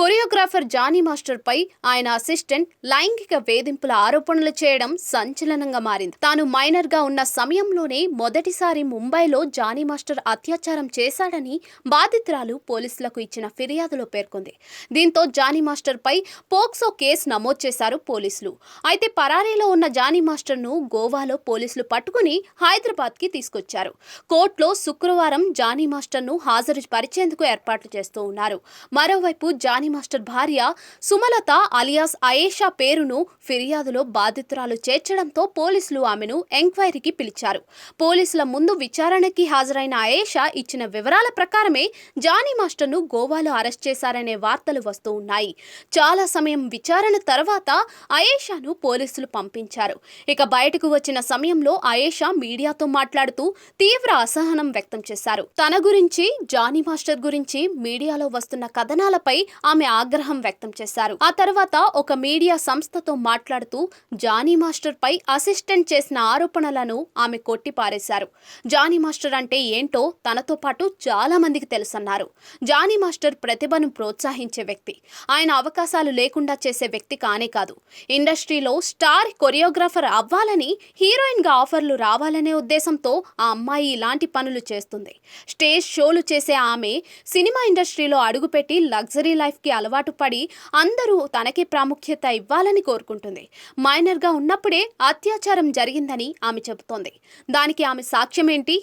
Choreographer Johnny master పై ఆయన assistant లైంగిక వేధింపుల ఆరోపణలు చేయడం సంచలనంగా మారింది. తాను మైనర్ గా ఉన్న సమయంలోనే మొదటిసారి ముంబైలో జానీ మాస్టర్ అత్యాచారం చేశాడని బాధితురాలు పోలీసులకు ఇచ్చిన ఫిర్యాదులో పేర్కొంది. దీంతో జానీ మాస్టర్ పై పోక్సో కేసు నమోదు చేశారు పోలీసులు. అయితే పరారీలో ఉన్న జానీ మాస్టర్ ను గోవాలో పోలీసులు పట్టుకుని హైదరాబాద్ కి తీసుకొచ్చారు. కోర్టులో శుక్రవారం జానీ మాస్టర్ ను హాజరు పరిచేందుకు ఏర్పాట్లు చేస్తూ ఉన్నారు. మరోవైపు జానీ మాస్టర్ భార్య సుమలత అలియాస్ అయేషా పేరును ఫిర్యాదులో బాధితురాలు చేర్చడంతో పోలీసులు ఆమెను ఎంక్వైరీకి పిలిచారు. పోలీసుల ముందు విచారణకి హాజరైన అయేషా ఇచ్చిన వివరాల ప్రకారమే జానీ మాస్టర్ ను గోవాలో అరెస్ట్ చేశారనే వార్తలు వస్తూ ఉన్నాయి. చాలా సమయం విచారణ తర్వాత అయేషాను పోలీసులు పంపించారు. ఇక బయటకు వచ్చిన సమయంలో అయేషా మీడియాతో మాట్లాడుతూ తీవ్ర అసహనం వ్యక్తం చేశారు. తన గురించి జానీ మాస్టర్ గురించి మీడియాలో వస్తున్న కథనాలపై ఆమె ఆగ్రహం వ్యక్తం చేశారు. ఆ తర్వాత ఒక మీడియా సంస్థతో మాట్లాడుతూ జానీ మాస్టర్ పై అసిస్టెంట్ చేసిన ఆరోపణలను ఆమె కొట్టిపారేశారు. జానీ మాస్టర్ అంటే ఏంటో తనతో పాటు చాలా మందికి తెలుసన్నారు. జానీ మాస్టర్ ప్రతిభను ప్రోత్సహించే వ్యక్తి. ఆయన అవకాశాలు లేకుండా చేసే వ్యక్తి కానే కాదు. ఇండస్ట్రీలో స్టార్ కొరియోగ్రాఫర్ అవ్వాలని, హీరోయిన్ గా ఆఫర్లు రావాలనే ఉద్దేశంతో ఆ అమ్మాయి ఇలాంటి పనులు చేస్తుంది. స్టేజ్ షోలు చేసే ఆమె సినిమా ఇండస్ట్రీలో అడుగుపెట్టి లగ్జరీ లైఫ్ కి అలవాటు పడి అందరూ తనకే ప్రాముఖ్యత ఇవ్వాలని కోరుకుంటుంది. మైనర్ గా ఉన్నప్పుడే అత్యాచారం జరిగిందని ఆమె చెబుతోంది. దానికి ఆమె సాక్ష్యం ఏంటి?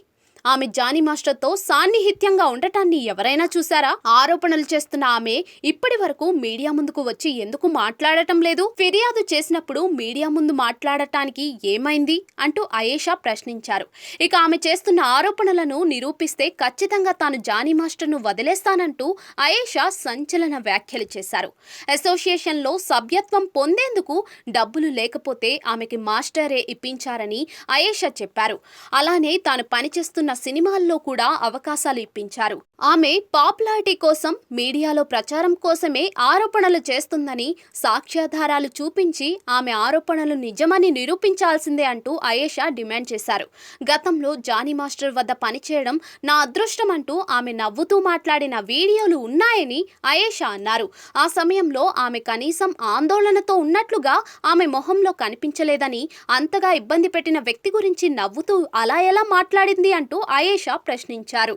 ఆమె జానీ మాస్టర్తో సాన్నిహిత్యంగా ఉండటాన్ని ఎవరైనా చూసారా? ఆరోపణలు చేస్తున్న ఆమె ఇప్పటి వరకు మీడియా ముందుకు వచ్చి ఎందుకు మాట్లాడటం లేదు? ఫిర్యాదు చేసినప్పుడు మీడియా ముందు మాట్లాడటానికి ఏమైంది అంటూ అయేషా ప్రశ్నించారు. ఇక ఆమె చేస్తున్న ఆరోపణలను నిరూపిస్తే ఖచ్చితంగా తాను జానీ మాస్టర్ను వదిలేస్తానంటూ అయేషా సంచలన వ్యాఖ్యలు చేశారు. అసోసియేషన్లో సభ్యత్వం పొందేందుకు డబ్బులు లేకపోతే ఆమెకి మాస్టరే ఇప్పించారని అయేషా చెప్పారు. అలానే తాను పనిచేస్తున్న సినిమాల్లో కూడా అవకాశాలు ఇప్పించారు. ఆమె పాపులారిటీ కోసం, మీడియాలో ప్రచారం కోసమే ఆరోపణలు చేస్తుందని సాక్ష్యాధారాలు చూపించి ఆమె ఆరోపణలు నిజమని నిరూపించాల్సిందే అంటూ అయేషా డిమాండ్ చేశారు. గతంలో జానీ మాస్టర్ వద్ద పనిచేయడం నా అదృష్టం అంటూ ఆమె నవ్వుతూ మాట్లాడిన వీడియోలు ఉన్నాయని అయేషా అన్నారు. ఆ సమయంలో ఆమె కనీసం ఆందోళనతో ఉన్నట్లుగా ఆమె మొహంలో కనిపించలేదని, అంతగా ఇబ్బంది పెట్టిన వ్యక్తి గురించి నవ్వుతూ అలా ఎలా మాట్లాడింది అంటూ అయేషా ప్రశ్నించారు.